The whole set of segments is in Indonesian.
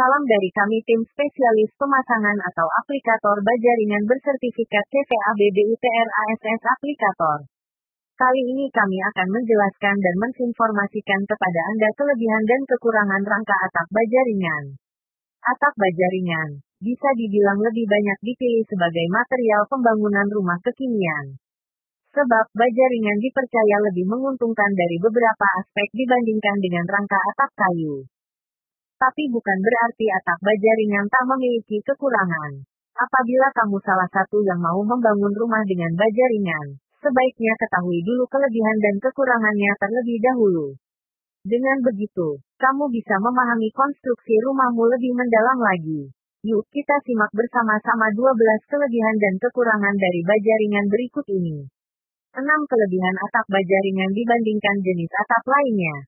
Salam dari kami tim spesialis pemasangan atau aplikator baja ringan bersertifikat CVABBUTR ASS Aplikator. Kali ini kami akan menjelaskan dan menginformasikan kepada Anda kelebihan dan kekurangan rangka atap baja ringan. Atap baja ringan bisa dibilang lebih banyak dipilih sebagai material pembangunan rumah kekinian. Sebab baja ringan dipercaya lebih menguntungkan dari beberapa aspek dibandingkan dengan rangka atap kayu. Tapi bukan berarti atap baja ringan tak memiliki kekurangan. Apabila kamu salah satu yang mau membangun rumah dengan baja ringan, sebaiknya ketahui dulu kelebihan dan kekurangannya terlebih dahulu. Dengan begitu, kamu bisa memahami konstruksi rumahmu lebih mendalam lagi. Yuk kita simak bersama-sama 12 kelebihan dan kekurangan dari baja ringan berikut ini. 6 kelebihan atap baja ringan dibandingkan jenis atap lainnya.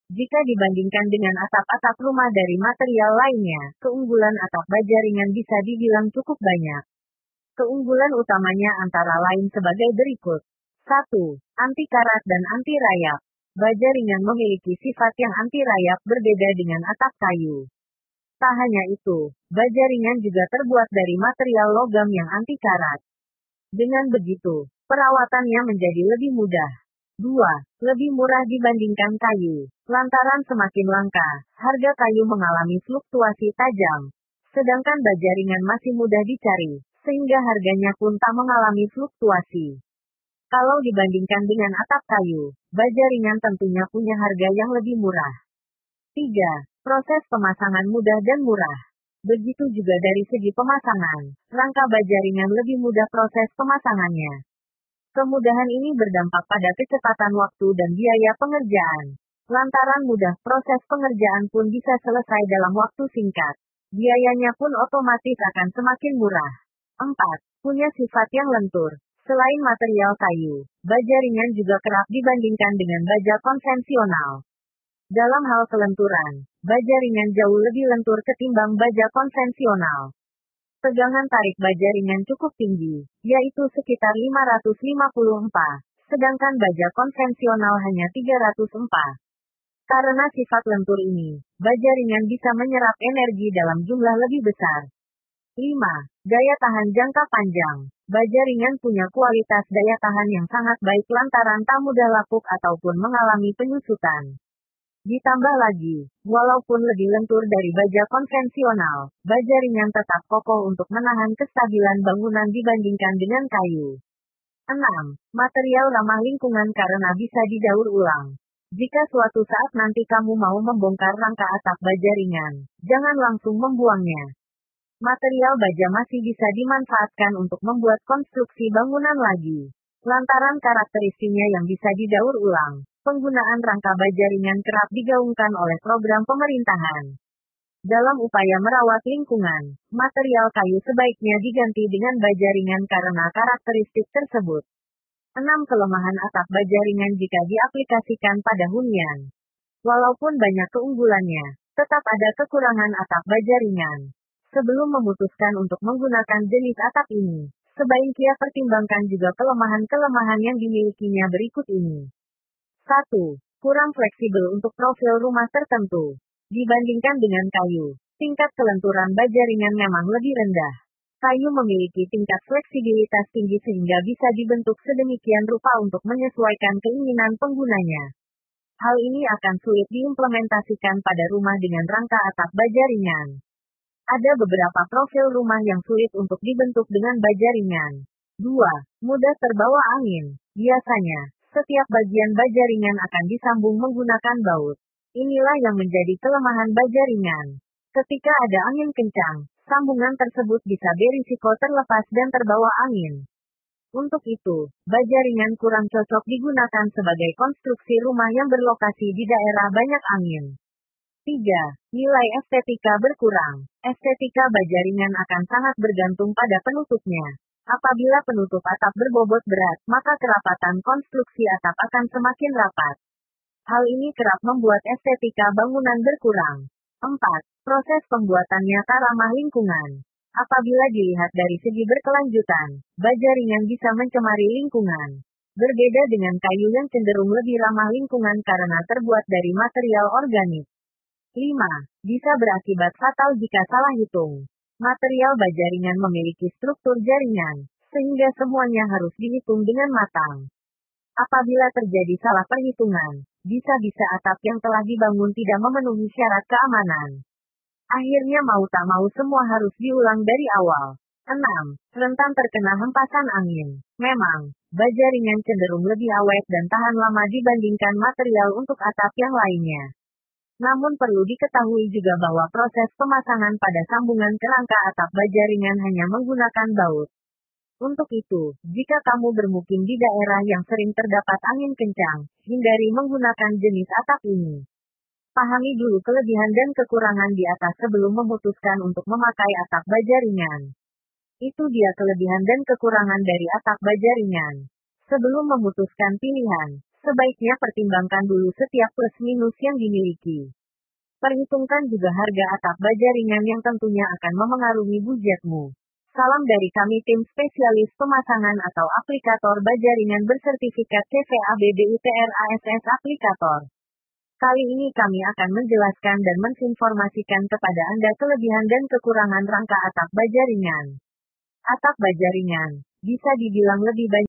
Jika dibandingkan dengan atap-atap rumah dari material lainnya, keunggulan atap baja ringan bisa dibilang cukup banyak. Keunggulan utamanya antara lain sebagai berikut. 1. Anti karat dan anti rayap. Baja ringan memiliki sifat yang anti rayap berbeda dengan atap kayu. Tak hanya itu, baja ringan juga terbuat dari material logam yang anti karat. Dengan begitu, perawatannya menjadi lebih mudah. 2. Lebih murah dibandingkan kayu. Lantaran semakin langka, harga kayu mengalami fluktuasi tajam. Sedangkan baja ringan masih mudah dicari, sehingga harganya pun tak mengalami fluktuasi. Kalau dibandingkan dengan atap kayu, baja ringan tentunya punya harga yang lebih murah. 3. Proses pemasangan mudah dan murah. Begitu juga dari segi pemasangan, rangka baja ringan lebih mudah proses pemasangannya. Kemudahan ini berdampak pada kecepatan waktu dan biaya pengerjaan. Lantaran mudah, proses pengerjaan pun bisa selesai dalam waktu singkat. Biayanya pun otomatis akan semakin murah. 4. Punya sifat yang lentur. Selain material kayu, baja ringan juga kerap dibandingkan dengan baja konvensional. Dalam hal kelenturan, baja ringan jauh lebih lentur ketimbang baja konvensional. Tegangan tarik baja ringan cukup tinggi, yaitu sekitar 550 MPa, sedangkan baja konvensional hanya 300 MPa. Karena sifat lentur ini, baja ringan bisa menyerap energi dalam jumlah lebih besar. 5. Daya tahan jangka panjang. Baja ringan punya kualitas daya tahan yang sangat baik lantaran tak mudah lapuk ataupun mengalami penyusutan. Ditambah lagi, walaupun lebih lentur dari baja konvensional, baja ringan tetap kokoh untuk menahan kestabilan bangunan dibandingkan dengan kayu. 6. Material ramah lingkungan karena bisa didaur ulang. Jika suatu saat nanti kamu mau membongkar rangka atap baja ringan, jangan langsung membuangnya. Material baja masih bisa dimanfaatkan untuk membuat konstruksi bangunan lagi. Lantaran karakteristiknya yang bisa didaur ulang, penggunaan rangka baja ringan kerap digaungkan oleh program pemerintahan. Dalam upaya merawat lingkungan, material kayu sebaiknya diganti dengan baja ringan karena karakteristik tersebut. 6 kelemahan atap baja ringan jika diaplikasikan pada hunian. Walaupun banyak keunggulannya, tetap ada kekurangan atap baja ringan. Sebelum memutuskan untuk menggunakan jenis atap ini, sebaiknya pertimbangkan juga kelemahan-kelemahan yang dimilikinya berikut ini. 1. Kurang fleksibel untuk profil rumah tertentu. Dibandingkan dengan kayu, tingkat kelenturan baja ringan memang lebih rendah. Kayu memiliki tingkat fleksibilitas tinggi sehingga bisa dibentuk sedemikian rupa untuk menyesuaikan keinginan penggunanya. Hal ini akan sulit diimplementasikan pada rumah dengan rangka atap baja ringan. Ada beberapa profil rumah yang sulit untuk dibentuk dengan baja ringan. 2. Mudah terbawa angin. Biasanya, setiap bagian baja ringan akan disambung menggunakan baut. Inilah yang menjadi kelemahan baja ringan. Ketika ada angin kencang, sambungan tersebut bisa berisiko terlepas dan terbawa angin. Untuk itu, baja ringan kurang cocok digunakan sebagai konstruksi rumah yang berlokasi di daerah banyak angin. 3. Nilai estetika berkurang. Estetika baja ringan akan sangat bergantung pada penutupnya. Apabila penutup atap berbobot berat, maka kerapatan konstruksi atap akan semakin rapat. Hal ini kerap membuat estetika bangunan berkurang. 4. Proses pembuatannya tak ramah lingkungan. Apabila dilihat dari segi berkelanjutan, baja ringan bisa mencemari lingkungan. Berbeda dengan kayu yang cenderung lebih ramah lingkungan karena terbuat dari material organik. 5. Bisa berakibat fatal jika salah hitung. Material baja ringan memiliki struktur jaringan, sehingga semuanya harus dihitung dengan matang. Apabila terjadi salah perhitungan, bisa-bisa atap yang telah dibangun tidak memenuhi syarat keamanan. Akhirnya mau tak mau semua harus diulang dari awal. 6. Rentan terkena hempasan angin. Memang, baja ringan cenderung lebih awet dan tahan lama dibandingkan material untuk atap yang lainnya. Namun perlu diketahui juga bahwa proses pemasangan pada sambungan kerangka atap baja ringan hanya menggunakan baut. Untuk itu, jika kamu bermukim di daerah yang sering terdapat angin kencang, hindari menggunakan jenis atap ini. Pahami dulu kelebihan dan kekurangan di atas sebelum memutuskan untuk memakai atap baja ringan. Itu dia kelebihan dan kekurangan dari atap baja ringan. Sebelum memutuskan pilihan, sebaiknya pertimbangkan dulu setiap plus minus yang dimiliki. Perhitungkan juga harga atap baja ringan yang tentunya akan memengaruhi budgetmu. Salam dari kami tim spesialis pemasangan atau aplikator baja ringan bersertifikat CVA BBUTR ASS Aplikator. Kali ini kami akan menjelaskan dan menginformasikan kepada Anda kelebihan dan kekurangan rangka atap baja ringan. Atap baja ringan bisa dibilang lebih banyak